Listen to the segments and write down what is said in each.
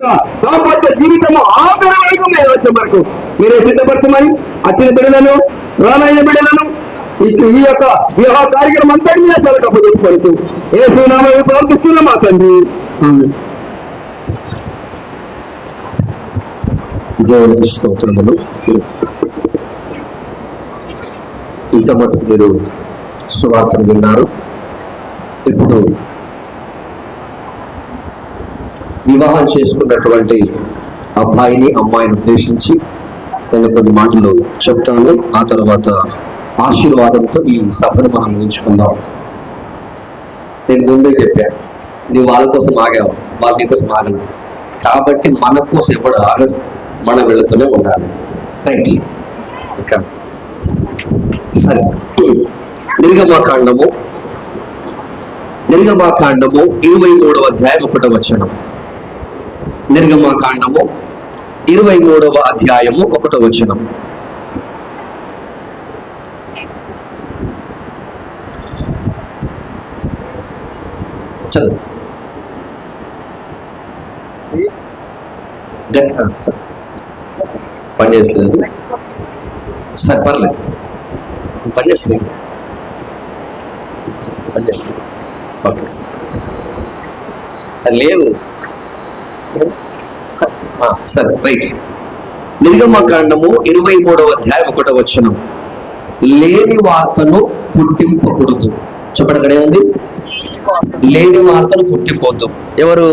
దాంపత్య జీవితము ఆఖరి వరకు మేము వచ్చే వరకు మీరే సిద్ధపరచమని వచ్చిన బిడ్డలను రానైన బిడ్డలను ఈ యొక్క వివాహ కార్యక్రమం అంతటి మీద సెలవు చెప్పుకోవచ్చు. ఏ సునామా ప్రవర్తిస్తున్నా మా తండ్రి. దేవునికి స్తోత్రములు. ఇంతమటు మీరు సువార్తను విన్నారు. ఇప్పుడు వివాహం చేసుకున్నటువంటి అబ్బాయిని అమ్మాయిని ఉద్దేశించి నేను కొన్ని మాటలు చెప్తాను. ఆ తర్వాత ఆశీర్వాదంతో ఈ సభను మనం ముగించుకుందాం. నేను ముందే చెప్పాను, నువ్వు వాళ్ళ కోసం ఆగావు, వాళ్ళు నీ కోసం ఆగలేదు. కాబట్టి మన కోసం ఎప్పుడు ఆగదు, మనం వెళుతూనే ఉండాలి. రైట్. ఇంకా సరే, నిర్గమాకాండము 23వ అధ్యాయం 1వ వచనం. నిర్గమాకాండము 23వ అధ్యాయము 1వ వచనం. చదువు. పని చేస్తలేదు. సరే పర్లేదు, పని చేస్తలేదు. ఓకే, లేవు. సరే రైట్. నిర్గమకాండము 23వ అధ్యాయం 1వ వచనం. లేని వార్తను పుట్టింపకూడదు. చెప్పండి, అక్కడే ఉంది. లేని వార్తను పుట్టింపొద్దు. ఎవరు?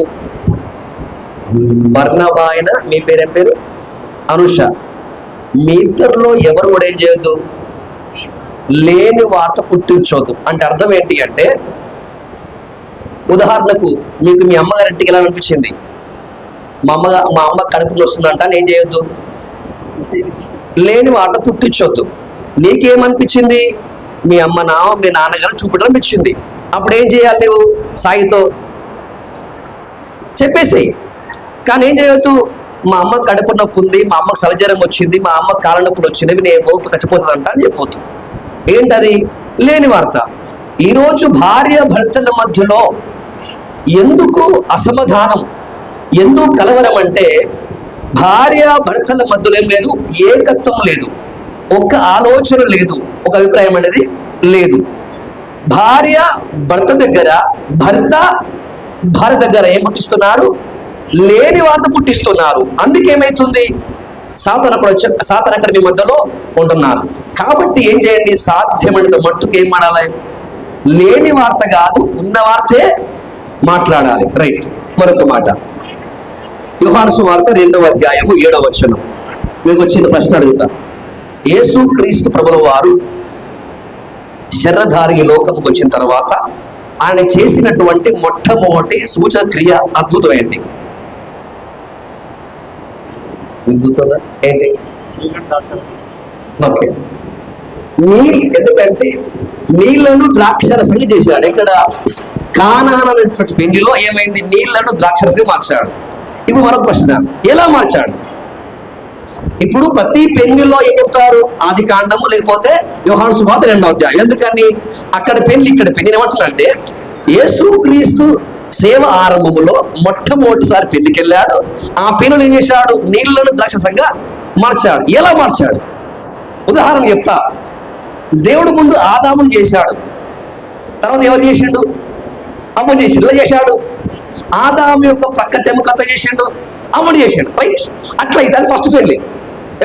బర్నబాయన, మీ పేరేం పేరు? అనుష. మీ ఇద్దరిలో ఎవరు కూడా ఏం చేయొద్దు? లేని వార్త పుట్టించవద్దు. అంటే అర్థం ఏంటి అంటే, ఉదాహరణకు మీకు మీ అమ్మగారింటికి ఎలా అనిపించింది? మా అమ్మ కడుపులో వస్తుందంట అని ఏం చేయొద్దు? లేని వార్త పుట్టించొద్దు. నీకేమనిపించింది? మీ మీ నాన్నగారు చూపడం అనిపించింది. అప్పుడు ఏం చేయాలి? నువ్వు సాయితో చెప్పేసేయి. కానీ ఏం చేయొద్దు? మా అమ్మ కడుపు నొప్పి ఉంది, మా అమ్మకు సలజరం వచ్చింది, మా అమ్మ కాళ్ళ నొప్పులు వచ్చినవి, నేను గోపు చచ్చిపోతుందంట అని చెప్పొద్దు. ఏంటది? లేని వార్త. ఈరోజు భార్య భర్తల మధ్యలో ఎందుకు అసమాధానం, ఎందుకు కలవరం అంటే, భార్య భర్తల మధ్యలో ఏం లేదు, ఏకత్వం లేదు, ఒక ఆలోచన లేదు, ఒక అభిప్రాయం అనేది లేదు. భార్య భర్త దగ్గర, భర్త భార్య దగ్గర ఏం పుట్టిస్తున్నారు? లేని వార్త పుట్టిస్తున్నారు. అందుకేమైతుంది? సాతాను అక్కడ మీ మధ్యలో ఉంటున్నారు. కాబట్టి ఏం చేయండి? సాధ్యమైనంత మట్టుకు ఏం మాట్లాడాలి? లేని వార్త కాదు, ఉన్న వార్తే మాట్లాడాలి. రైట్. మరొక మాట, యోహాను సువార్త 2వ అధ్యాయము 7వ వచనం. మీకు వచ్చిన ప్రశ్న అడుగుతా. యేసు క్రీస్తు ప్రభుల వారు శరీరధారి లోకంకి వచ్చిన తర్వాత ఆయన చేసినటువంటి మొట్టమొదటి సూచక క్రియ అద్భుతమైంది. ఏంటి? ఓకే, ఎందుకంటే నీళ్లను ద్రాక్షరసంగా చేశాడు. ఇక్కడ కానాను అనేటువంటి పెళ్లిలో ఏమైంది? నీళ్లను ద్రాక్షరసంగా మార్చాడు. ఇప్పుడు మరొక ప్రశ్న, ఎలా మార్చాడు? ఇప్పుడు ప్రతి పెళ్లిలో ఏం చెప్తారు? ఆది కాండము లేకపోతే యోహాను సువార్త 2వ అధ్యాయం. ఎందుకని? అక్కడ పెళ్లి, ఇక్కడ పెళ్లి. ఏమంటున్నాడంటే, యేసు క్రీస్తు సేవ ఆరంభంలో మొట్టమొదటిసారి పెళ్లికి వెళ్ళాడు. ఆ పెళ్లిలో ఏం చేశాడు? నీళ్లను ద్రాక్షరసంగా మార్చాడు. ఎలా మార్చాడు? ఉదాహరణ చెప్తా. దేవుడు ముందు ఆదామును చేశాడు, తర్వాత ఎవరు చేసిండు? అమ్మని చేసిండు. ఎలా చేశాడు? ఆదాము యొక్క ప్రక్క తెముకత చేసిండు, అమ్మని చేసిండు. రైట్. అట్లయితే అది ఫస్ట్ పెళ్లి.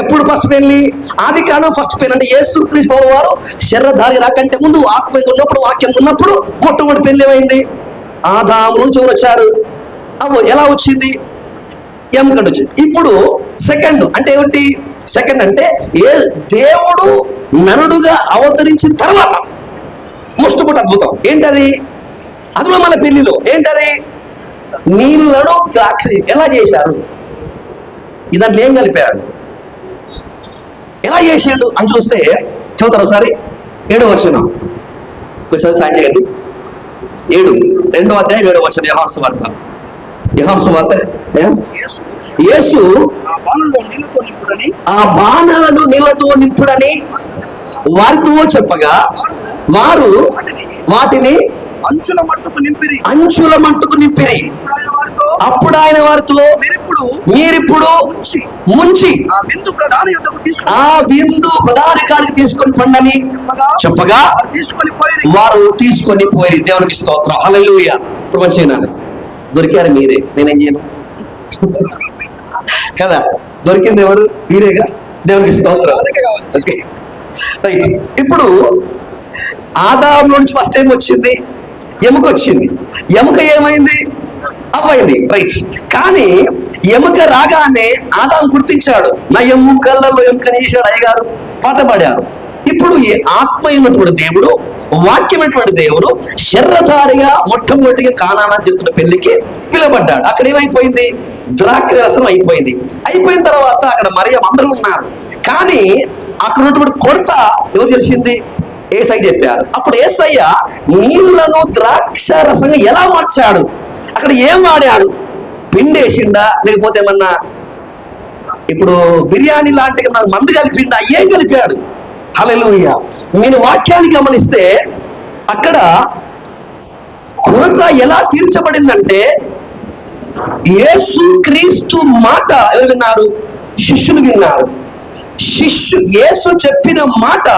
ఎప్పుడు ఫస్ట్ పెళ్లి? ఆది కాలం ఫస్ట్ పెళ్లి. అంటే యేసు క్రీస్తు వారు శరీరధారి రాకంటే ముందు ఆత్మ ఉన్నప్పుడు, వాక్యం ఉన్నప్పుడు మొట్టమొదటి పెళ్లి ఏమైంది? ఆదాము నుంచి వచ్చారు. అవ్వ ఎలా వచ్చింది? ఎముకటి వచ్చింది. ఇప్పుడు సెకండ్ అంటే ఏమిటి? సెకండ్ అంటే దేవుడు నరుడుగా అవతరించిన తర్వాత మొట్టమొదటి అద్భుతం ఏంటది? అది మన పెళ్లిలో ఏంటది? నీళ్లను ద్రాక్ష ఎలా చేశారు? ఇదంతా ఏం కలిపాడు? ఎలా చేసాడు అని చూస్తే చదువుతారు ఒకసారి. 7వ వచనం ఒకసారి సాయం చేయండి. 2వ అధ్యాయం 7వ వచనం. యోహాను సువార్త. యేసు ఆ బాణాలను నీళ్లతో నింపుడని వారితో చెప్పగా వారు వాటిని అంచుల మట్టుకు నింపిరి. అంచుల మట్టుకు నింపిరి. ఆయన వారితో, అప్పుడు ఆయన వారితో మీరిప్పుడు ముంచి ఆ విందు ప్రధాన యుద్ధకు తీసుకుని ఆ విందు ప్రధాని కాడికి తీసుకొని పండని చెప్పగా వారు తీసుకొని పోయి. దేవునికి స్తోత్రం, హల్లెలూయా. ఇప్పుడు మంచి వినాలి. దొరికారు మీరే, నేనేం చేయను కదా. దొరికింది ఎవరు? మీరేగా. దేవునికి స్తోత్రం. Okay, right. ఇప్పుడు ఆదాము నుంచి ఫస్ట్ టైం వచ్చింది ఎముక వచ్చింది. ఎముక ఏమైంది? అవ్వైంది, రైట్. కానీ ఎముక రాగానే ఆదాము గుర్తించాడు, నా ఎముకలలో ఎముకని వేసాడు అయ్యగారు, పాట పాడారు. ఇప్పుడు ఈ ఆత్మ అయినటువంటి దేవుడు, వాక్యమైనటువంటి దేవుడు శరీరధారిగా మొట్టమొదటిగా కానానా దేవుడు పెళ్లికి పిలువబడ్డాడు. అక్కడ ఏమైపోయింది? ద్రాక్ష రసం అయిపోయింది. అయిపోయిన తర్వాత అక్కడ మరియం అందరూ ఉన్నారు. కానీ అక్కడ ఉన్నటువంటి కొరత ఎవరు తెలిసింది? ఏసై చెప్పారు. అప్పుడు ఏసయ్య నీళ్లను ద్రాక్ష రసంగా ఎలా మార్చాడు? అక్కడ ఏం వాడాడు? పిండి వేసిండా, లేకపోతే ఏమన్నా ఇప్పుడు బిర్యానీ లాంటి మందు కలిపిండా? ఏం కలిపాడు? హల్లెలూయా. మీరు వాక్యాన్ని గమనిస్తే అక్కడ కొరత ఎలా తీర్చబడిందంటే, యేసు క్రీస్తు మాట ఎవరు విన్నారు? శిష్యులు విన్నారు. యేసు చెప్పిన మాట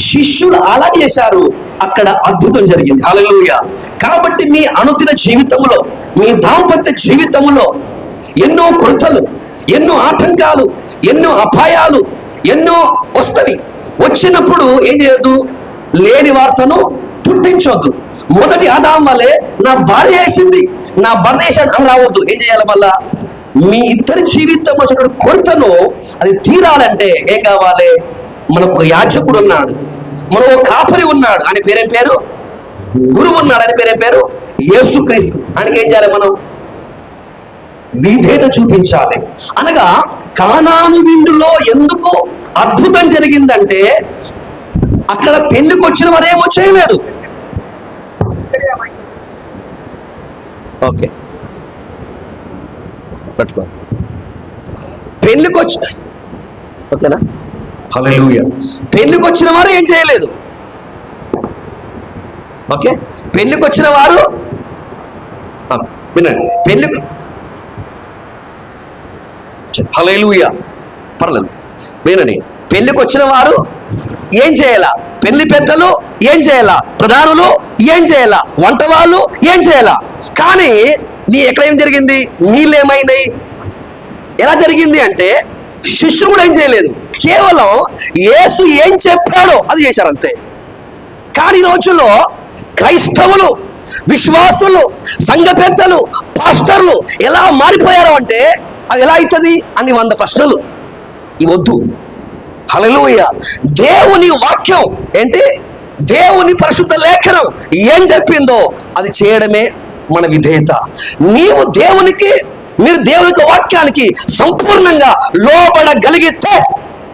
శిష్యులు అలా చేశారు. అక్కడ అద్భుతం జరిగింది. హల్లెలూయా. కాబట్టి మీ అనుదిన జీవితంలో, మీ దాంపత్య జీవితంలో ఎన్నో కొరతలు, ఎన్నో ఆటంకాలు, ఎన్నో అపాయాలు ఎన్నో వస్తవి. వచ్చినప్పుడు ఏం చేయొద్దు? లేని వార్తను పుట్టించొద్దు. మొదటి ఆదాం వల్లే నా భార్య వేసింది, నా భర్త వేసాడు అని రావద్దు. ఏం చేయాలి? మళ్ళా మీ ఇద్దరి జీవితంలో వచ్చిన కొరతను అది తీరాలంటే ఏం కావాలి? మనకు ఒక యాజకుడు ఉన్నాడు, మనకు ఒక కాపరి ఉన్నాడు. ఆయన పేరేం పేరు? గురువు ఉన్నాడు. ఆయన పేరేం పేరు? యేసుక్రీస్తు. ఆయనకి ఏం చేయాలి? మనం విధేయత చూపించాలి. అనగా కానాను విందులో ఎందుకు అద్భుతం జరిగిందంటే, అక్కడ పెళ్లికి వచ్చిన వారేమో చేయలేదు. ఓకే, పట్టుకో. పెళ్లికొచ్చి ఓకేనా? హల్లెలూయా. పెళ్లికి వచ్చిన వారు ఏం చేయలేదు. ఓకే, పెళ్లికి వచ్చిన వారు వినండి. పెళ్లికి హల్లెలూయా, పర్లేదు వినండి. పెళ్లికి వచ్చిన వారు ఏం చేయాలా? పెళ్లి పెద్దలు ఏం చేయాలా? ప్రధానులు ఏం చేయాలా? వంట వాళ్ళు ఏం చేయాలా? కానీ ఎక్కడ ఏం జరిగింది? నీళ్ళు ఏమైనాయి? ఎలా జరిగింది అంటే, శిష్యులు కూడా ఏం చేయలేదు. కేవలం యేసు ఏం చెప్పాడో అది చేశారు అంతే. కానీ ఈ రోజుల్లో క్రైస్తవులు, విశ్వాసులు, సంఘ పెద్దలు, పాస్టర్లు ఎలా మారిపోయారు అంటే, అది ఎలా అవుతుంది అని 100 ప్రశ్నలు. ఇవి వద్దు. హల్లెలూయా. దేవుని వాక్యం ఏంటి? దేవుని పరిశుద్ధ లేఖనం ఏం చెప్పిందో అది చేయడమే మన విధేయత. మీరు దేవుని వాక్యానికి సంపూర్ణంగా లోబడగలిగితే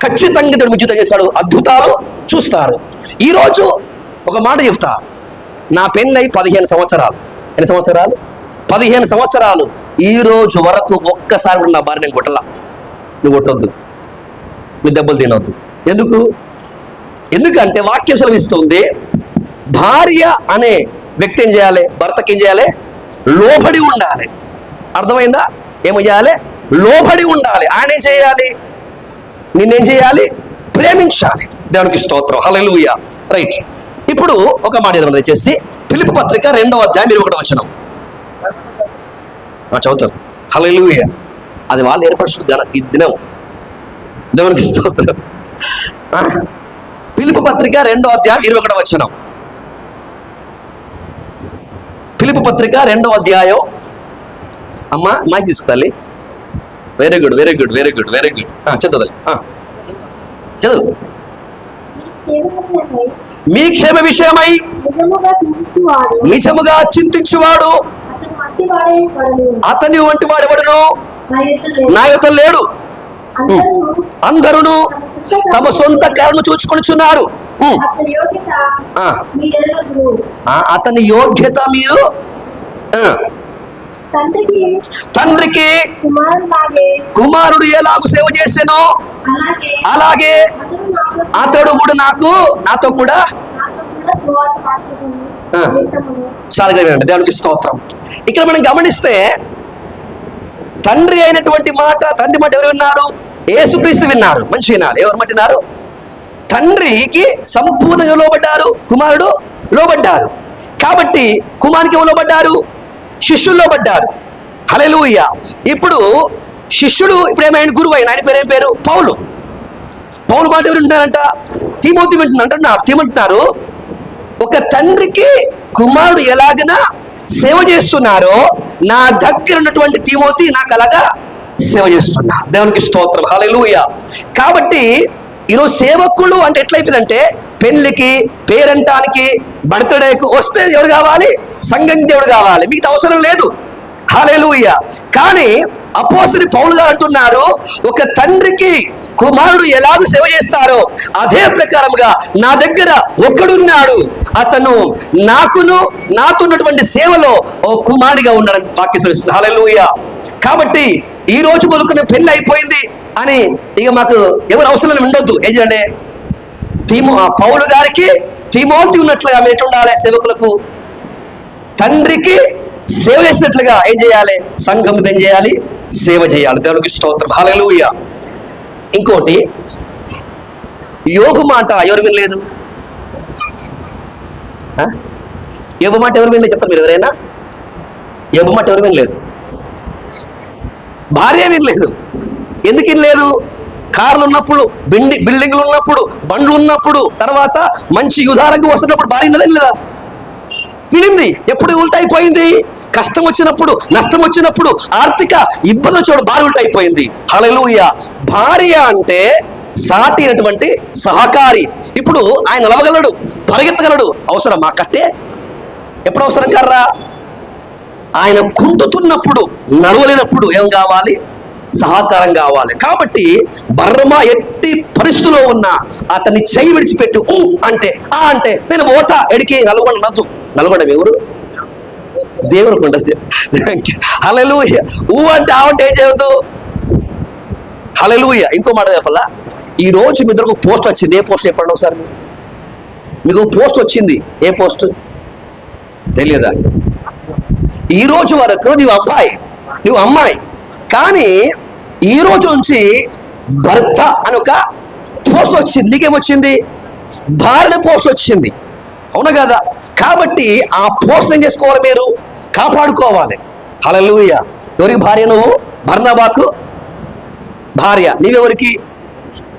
ఖచ్చితంగా దేవుడు మీ జీవితం చేస్తాడు, అద్భుతాలు చూస్తారు. ఈరోజు ఒక మాట చెప్తా. నా పెళ్ళై 15 సంవత్సరాలు. ఎన్ని సంవత్సరాలు? 15 సంవత్సరాలు. ఈ రోజు వరకు ఒక్కసారి కూడా నా భార్య నేను కొట్టలా. నువ్వు కొట్టొద్దు, మీ దెబ్బలు తినవద్దు. ఎందుకంటే వాక్యం సెలవిస్తుంది, భార్య అనే వ్యక్తి ఏం చేయాలి? భర్తకి ఏం చేయాలి? లోబడి ఉండాలి. అర్థమైందా? ఏమో చేయాలి? లోబడి ఉండాలి. ఆయన ఏం చేయాలి? నిన్నేం చేయాలి? ప్రేమించాలి. దేవునికి స్తోత్రం, హల్లెలూయా. రైట్. ఇప్పుడు ఒక మాట ఏదైనా దయచేసి ఫిలిప్పీ పత్రిక 2వ అధ్యాయం 21వ వచనం చదువుతారు. హల్లెలూయా. అది వాళ్ళు ఏర్పరచుకున్న ఈ దినం. దేవునికి స్తోత్రం. ఫిలిప్పీ పత్రిక 2వ అధ్యాయం 21వ వచనం. ఫిలిప్పీ పత్రిక 2వ అధ్యాయం. అమ్మా మైక్ తీసుకుతాలి. Very good, very good, very good, very good. చదువు చదువు. మీ క్షేమ విషయమై నిజముగా చింతించువాడు అతని వంటి వాడెవడును నా యొద్ద లేడు. అందరూ తమ సొంత కర్మ చూచుకొనిచున్నారు. అతని యోగ్యత మీరు తండ్రికి కుమారుడు ఎలాగూ సేవ చేసానో అలాగే అతడు కూడా నాతో కూడా చాలా వినండి, దేవునికి స్తోత్రం. ఇక్కడ మనం గమనిస్తే తండ్రి అయినటువంటి మాట, తండ్రి మాట ఎవరు విన్నారు? యేసుక్రీస్తు విన్నారు. మంచి విన్నారు. ఎవరు మాట విన్నారు? తండ్రికి సంపూర్ణంగా లోబడ్డారు, కుమారుడు లోబడ్డారు. కాబట్టి కుమారునికి ఎవరు లోబడ్డారు? శిష్యులు లోబడ్డారు. హల్లెలూయా. ఇప్పుడు శిష్యుడు ఇప్పుడు ఏమైనా గురువు అయిన ఆయన పేరు ఏం పేరు? పౌలు. పౌలు మాట ఎవరు వింటున్నారంట? తిమోతి వింటున్నారు. తిమంటున్నారు, ఒక తండ్రికి కుమారుడు ఎలాగైనా సేవ చేస్తున్నారో నా దగ్గర ఉన్నటువంటి తిమోతి నాకు అలాగా సేవ చేస్తున్నా. దేవునికి స్తోత్రం. హల్లెలూయా. కాబట్టి ఈరోజు సేవకులు అంటే ఎట్లయిపోయిందంటే, పెళ్లికి, పేరంటానికి, బర్త్డేకు వస్తే ఎవరు కావాలి? సంఘం దేవుడు కావాలి, మీకు అవసరం లేదు. హల్లెలూయా. కానీ అపోస్తలుడు పౌలు గారు అంటున్నారు, ఒక తండ్రికి కుమారుడు ఎలాగ సేవ చేస్తారో అదే ప్రకారంగా నా దగ్గర ఒక్కడున్నాడు, అతను నాతో ఉన్నటువంటి సేవలో ఓ కుమారుడిగా ఉన్నాడని వాక్యం సెలవిస్తుంది. హల్లెలూయా. కాబట్టి ఈ రోజు మొదలుకొని పెళ్లి అయిపోయింది అని ఇక మాకు ఎవరు అవసరం ఉండొద్దు. ఏం చేయండి? పౌలు గారికి తిమోతి ఉన్నట్లుగా మేము ఎట్లా ఉండాలి? సేవకులకు తండ్రికి సేవ చేసినట్లుగా ఏం చేయాలి? సంఘం ఏం చేయాలి? సేవ చేయాలి. దేవునికి స్తోత్రం. హల్లెలూయా. ఇంకోటి, యోబు మాట ఎవరు వినలేదు? యోబు మాట ఎవరు వినలేదు చెప్తారు మీరు ఎవరైనా? యోబు మాట ఎవరు వినలేదు? భార్య వినలేదు. ఎందుకు వినలేదు? కార్లు ఉన్నప్పుడు, బిల్డింగ్లు ఉన్నప్పుడు, బండ్లు ఉన్నప్పుడు, తర్వాత మంచి ఉదారంగా వస్తున్నప్పుడు భార్య వినదా? లేదా? వినింది. ఎప్పుడు ఉల్టా అయిపోయింది? కష్టం వచ్చినప్పుడు, నష్టం వచ్చినప్పుడు, ఆర్థిక ఇబ్బంది వచ్చినప్పుడు భార్య ఉల్టా అయిపోయింది. హల్లెలూయా. భార్య అంటే సాటి అయినటువంటి సహకారి. ఇప్పుడు ఆయన నడవగలడు, పరిగెత్తగలడు, అవసరం మా కట్టే ఎప్పుడు అవసరం కర్రా? ఆయన కుంటుతున్నప్పుడు, నడవలేనప్పుడు ఏం కావాలి? సహకారం కావాలి. కాబట్టి బర్రమా ఎట్టి పరిస్థితిలో ఉన్నా అతన్ని చెయ్యి విడిచిపెట్టు అంటే అంటే నేను పోతా ఎడికి. నల్గొండ ఎవరు? దేవుడికి ఉండదు. హల్లెలూయా. అంటే అంటే ఏం చేయవద్దు. హల్లెలూయా. ఇంకో మాట చెప్పాలా, ఈ రోజు మీ దగ్గర ఒక పోస్ట్ వచ్చింది. ఏ పోస్ట్ చెప్పండి ఒకసారి. మీకు పోస్ట్ వచ్చింది. ఏ పోస్ట్ తెలియదా? ఈ రోజు వరకు నువ్వు అబ్బాయి, నువ్వు అమ్మాయి, కానీ ఈ రోజు నుంచి భర్త అని ఒక పోస్ట్ వచ్చింది. నీకేమొచ్చింది? భార్య పోస్ట్ వచ్చింది. అవునా కదా? కాబట్టి ఆ పోస్ట్ ఏం చేసుకోవాలి? మీరు కాపాడుకోవాలి. హల్లెలూయా. ఎవరికి భార్య? నువ్వు బర్నబాకు భార్య. నీవెవరికి?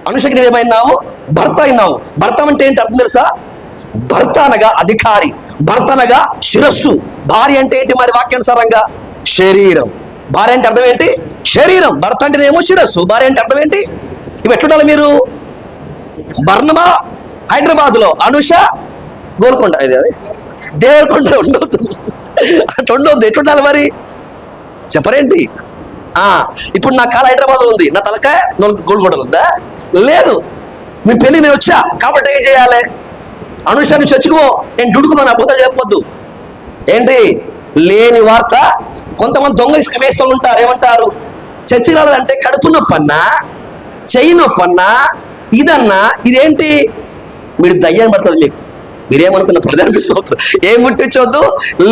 అనుషకి నువ్వేమైనావు? భర్త అయినావు. భర్త అంటే ఏంటి అర్థం తెలుసా? భర్త అనగా అధికారి, భర్త అనగా శిరస్సు. భార్య అంటే ఏంటి మరి వాక్యానుసారంగా? శరీరం. భార్య అంటే అర్థం ఏంటి? శరీరం. భర్త అంటేనేమో శిరస్సు, భార్య అంటే అర్థం ఏంటి? ఇవి ఎట్లుండాలి మీరు? బర్నబా హైదరాబాద్లో, అనుష గోల్కొండ, అది దేవరకొండ ఉండొద్దు. అటు ఉండొద్దు. ఎట్లుండాలి మరి చెప్పరేంటి? ఇప్పుడు నా కాలు హైదరాబాద్లో ఉంది, నా తలకాయ గోల్కొండలో ఉందా? లేదు. మీ పెళ్ళి నేను వచ్చా కాబట్టి ఏం చేయాలి? అనుష నువ్వు చచ్చిపో, నేను డుడుకున్నాను, అబద్ధాలు చెప్పొద్దు. ఏంటి లేని వార్త? కొంతమంది దొంగ ఇసుక వేస్తూ ఉంటారు. ఏమంటారు? చర్చి రాలేదంటే కడుపు నొప్పన్నా, చెయ్యి నొప్పన్నా, ఇదన్నా, ఇదేంటి? మీరు దయ్యాన్ని పడుతుంది. మీకు మీరేమనుకున్న ప్రధానికి స్తోత్రం. ఏం పుట్టించవద్దు?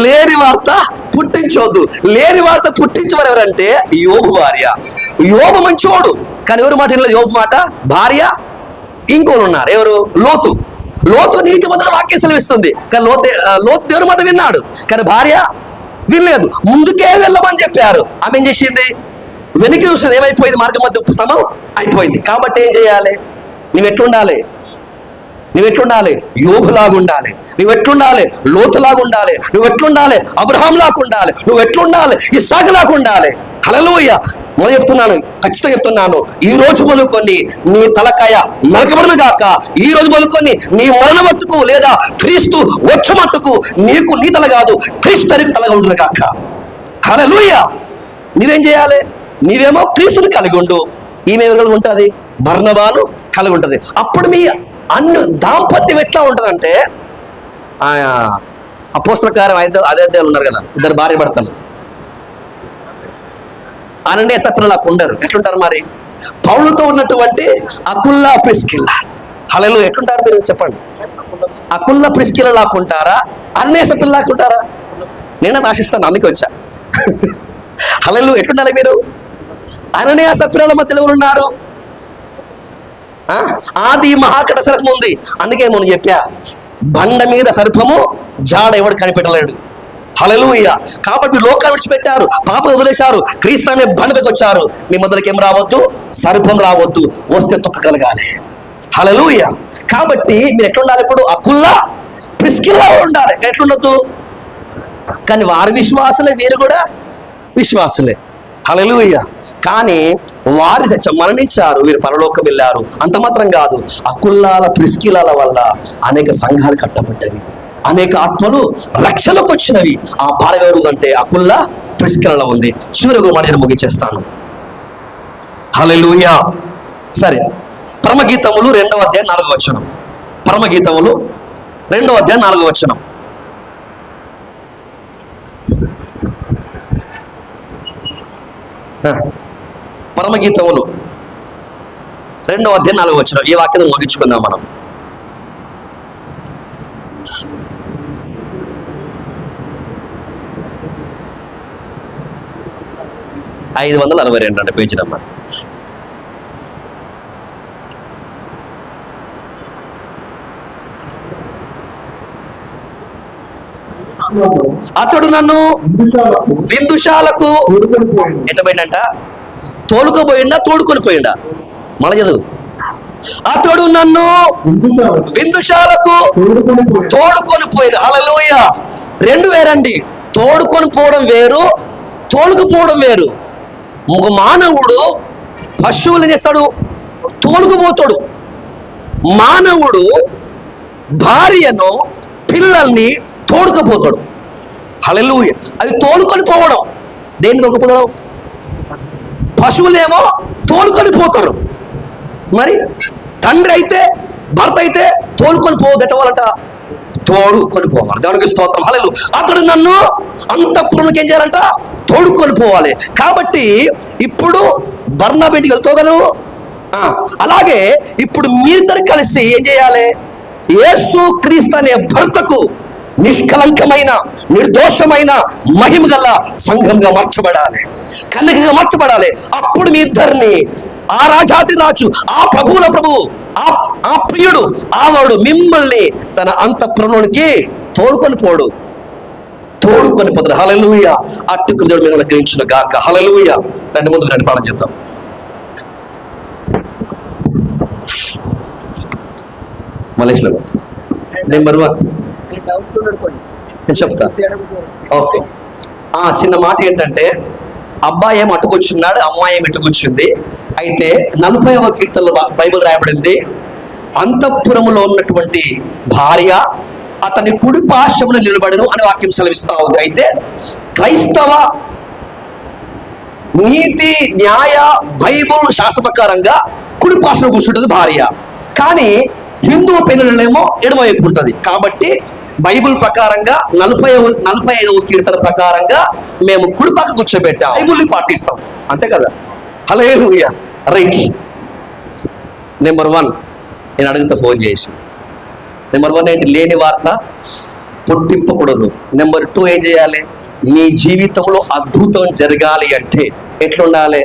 లేని వార్త పుట్టించవద్దు. లేని వార్త పుట్టించమని ఎవరంటే యోబు భార్య. యోబు మంచివాడు, కానీ ఎవరు మాట వినలేదు? యోబు మాట. భార్య ఇంకోరు ఉన్నారు. ఎవరు? లోతు. లోతు నీతి మొదల వాక్యం సెలవిస్తుంది, కానీ లోతు దేవుని మాట విన్నాడు, కానీ భార్య వినలేదు. ముందుకే వెళ్ళమని చెప్పారు, ఆమె ఏం చేసింది? వెనక్కి చూస్తుంది. ఏమైపోయింది? మార్గం మధ్య పుస్తకం అయిపోయింది. కాబట్టి ఏం చేయాలి? నువ్వెట్లుండాలి? యోబులాగా ఉండాలి. నువ్వెట్లుండాలి? లోతులాగా ఉండాలి. నువ్వెట్లుండాలి? అబ్రహాంలాగా ఉండాలి. నువ్వెట్లుండాలి? ఇస్సాకులాగా ఉండాలి. హల్లెలూయా. మొదలు చెప్తున్నాను, ఖచ్చితంగా చెప్తున్నాను, ఈ రోజు మొదలుకొని నీ తలకాయ నరకబడును గాక. ఈ రోజు మొదలుకొని నీ మరణ మట్టుకు లేదా క్రీస్తు వచ్చ మట్టుకు నీకు నీ తల కాదు, క్రీస్తు తలగా ఉండును గాక. హల్లెలూయా. నీవేం చేయాలి? నీవేమో క్రీస్తుని కలిగి ఉండు, ఈమె ఎవరు కలిగి ఉంటుంది? బర్నబాను కలిగి ఉంటుంది. అప్పుడు మీ దాంపత్యం ఎట్లా ఉంటుందంటే, అపోస్తల కార్యం అదే ఉన్నారు కదా, ఇద్దరు భార్య భర్తలు. అననే సత్రులు నాకు ఉండరు. ఎట్లుంటారు మరి? పౌలుతో ఉన్నటువంటి అకుల్లా ప్రిస్కిల్లా. హల్లెలూయా. ఎట్లుంటారు మీరు చెప్పండి? అకుల్ల ప్రిస్కిల లాక్కుంటారా, అన్నేస పిల్ల లాక్కుంటారా? నేను ఆశిస్తాను, అందుకే వచ్చా. హల్లెలూయా. ఎట్లుండాలి మీరు? అననీయ సప్పిరాల మధ్యలో ఉన్నారు. ఆది మహాకట సర్పం ఉంది. అందుకే మనం చెప్పా, బండ మీద సర్పము జాడ ఎవడు కనిపెట్టలేడు. హల్లెలూయా. కాబట్టి లోకాన్ని విడిచిపెట్టారు, పాపం వదిలేశారు, క్రీస్తు అనే బండపైకి వచ్చారు. మీ మొదలకి ఏం రావద్దు? సర్పం రావద్దు, వస్తే తొక్కగలగాలి. హల్లెలూయా. కాబట్టి మీరు ఎట్లుండాలి? ఇప్పుడు అకుల్లా ప్రిస్కిల్లా ఉండాలి. ఎట్లుండొద్దు? కానీ వారి విశ్వాసులే, వీరు కూడా విశ్వాసులే. హల్లెలూయా. కానీ వారి మరణించారు, వీరు పరలోకం వెళ్ళారు. అంత మాత్రం కాదు, అకుల్లాల ప్రిస్కిలాల వల్ల అనేక సంఘాలు కట్టబడ్డవి, అనేక ఆత్మలు రక్షణకు వచ్చినవి. ఆ పాడ ఎవరు అంటే అకుల్లా ప్రిస్కిలలో ఉంది. చివరికి మాట ముగించేస్తాను. హల్లెలూయా. సరే, పరమగీతములు 2వ అధ్యాయం 4వ వచనం. పరమగీతములు 2వ అధ్యాయం 4వ వచనం. పరమగీతములు 2వ అధ్యాయం 4వ వచనం. ఈ వాక్యం ముగించుకుందాం మనం. ఐదు 562 అంటే పేజీ నెంబర్. అతడు నన్ను విందుశాలకు ఎట్టబోయిందంట? తోలుకోబోయిండా, తోడుకొని పోయిండా? మళ్ళీ చదువు. అతడు నన్ను విందుశాలకు తోడుకొని పోయింది. హల్లెలూయా. రెండు వేరండి. తోడుకొని పోవడం వేరు, తోలుకుపోవడం వేరు. ఒక మానవుడు పశువులు చేస్తాడు, తోలుకుపోతాడు. మానవుడు భార్యను, పిల్లల్ని తోడుకపోతాడు. హల్లెలూయా. అవి తోలుకొని పోవడం. దేన్ని తోలుకుపోవడం? పశువులేమో తోలుకొని పోతారు. మరి తండ్రి అయితే, భర్త అయితే తోలుకొని పోదటవాలంట, తోడుకొని పోవాలి. దేవునికి స్తోత్రం. హల్లెలూయా. అతడు నన్ను అంతఃపురంలోకి ఏం చేయాలంట? తోడుకొని పోవాలి. కాబట్టి ఇప్పుడు బర్నబా ఇంటికి వెళ్తావు కదా, అలాగే ఇప్పుడు మీరిద్దరు కలిసి ఏం చేయాలి? యేసు క్రీస్తు అనే భర్తకు నిష్కలంకమైన, నిర్దోషమైన, మహిమ గల సంఘంగా మార్చబడాలి, కన్యకగా మార్చబడాలి. అప్పుడు మీ ఇద్దరిని ఆ రాజాతి రాజు, ఆ ప్రభువుల ప్రభువు, ఆ ప్రియుడు, ఆవాడు మిమ్మల్ని తన అంతఃపురంలోనికి తోడుకొని పోడు, తోడుకొని పోతాడు. హల్లెలూయా. అట్టి కృతుడు మిమ్మల్ని గ్రహించును గాక. హల్లెలూయా. ముందుకు రండి, పాఠం చేద్దాం. మలేషియాలో నెంబర్ 1 నేను చెప్తా. ఓకే. చిన్న మాట ఏంటంటే, అబ్బాయి ఏం అటుకొచ్చున్నాడు, అమ్మాయి ఏం ఇటుకొచ్చింది. అయితే 40వ కీర్తనలో బైబిల్ రాయబడింది, అంతఃపురములో ఉన్నటువంటి భార్య అతని కుడి పార్శ్వమున నిలబడను అని వాక్యం సెలవిస్తా ఉంది. అయితే క్రైస్తవ నీతి, న్యాయ, బైబుల్ శాస్త్ర ప్రకారంగా కుడి పార్శ్వము కూర్చుంటుంది భార్య. కానీ హిందువు పెనులేమో ఎడమవైపు ఉంటుంది. కాబట్టి బైబిల్ ప్రకారంగా 45వ కీర్తన ప్రకారంగా మేము కుడి పక్క కూర్చోబెట్టాం, బైబుల్ని పాటిస్తాం. అంతే కదా? హల్లెలూయా. రైట్. నెంబర్ 1 నేను అడుగుతా ఫోన్ చేసి. నెంబర్ 1 ఏంటి? లేని వార్త పుట్టింపకూడదు. నెంబర్ 2 ఏం చేయాలి? నీ జీవితంలో అద్భుతం జరగాలి అంటే ఎట్లుండాలి?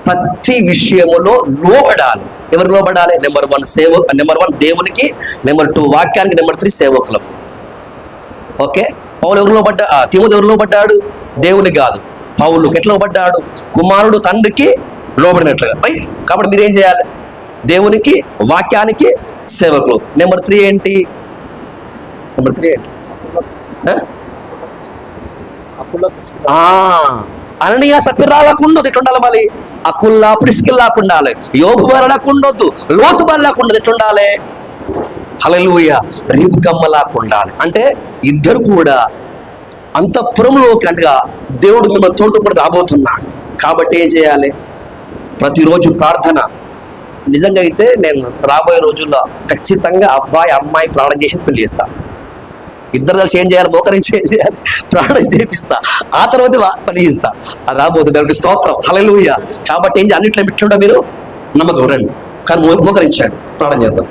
ప్రతి విషయములో లోబడాలి. ఎవరు లోబడాలి? నెంబర్ 1 దేవునికి, నెంబర్ 2 వాక్యానికి, నెంబర్ 3 సేవకులం. ఓకే. పౌలు ఎవరు లోబడ్డా? తిమోతి ఎవరు లోబడ్డాడు? దేవునికి కాదు, పౌలుకి. ఎట్లా లోబడ్డాడు? కుమారుడు తండ్రికి లోబడినట్లుగా. రైట్. కాబట్టి మీరేం చేయాలి? దేవునికి, వాక్యానికి సేవకులు. నెంబర్ 3 ఏంటి? నెంబర్ 3 ఏంటి? అననీయ సప్పిరాలకు ఉండదు. ఎట్లుండాలి? మళ్ళీ అకుల్లా ప్రిస్కిల్లాకు ఉండాలి, యోబు బాలకు ఉండొద్దు, లోతు బాలకు ఉండదు. ఎట్లుండాలి? హల్లెలూయా. రిబ్కమ్మలాకు ఉండాలి. అంటే ఇద్దరు కూడా అంతఃపురంలోకి అంటగా దేవుడు మిమ్మల్ని తోడుకొని రాబోతున్నాడు. కాబట్టి ఏం చేయాలి? ప్రతిరోజు ప్రార్థన. నిజంగా అయితే నేను రాబోయే రోజుల్లో ఖచ్చితంగా అబ్బాయి అమ్మాయి ప్రార్థన చేసి పెళ్లి చేస్తా. ఇద్దరు కలిసి ఏం చేయాలి? మోకరించి ఏం చేయాలి? ప్రార్థన చేపిస్తా. ఆ తర్వాత పని చేస్తా. అది రాబోతుంది. దేవుడికి స్తోత్రం. హల్లెలూయా. కాబట్టి ఏం చేయాలి? అన్నిట్లో పెట్టుకుంటా మీరు నమ్మకం రండి, కానీ మోకరించండి, ప్రార్థన చేద్దాం.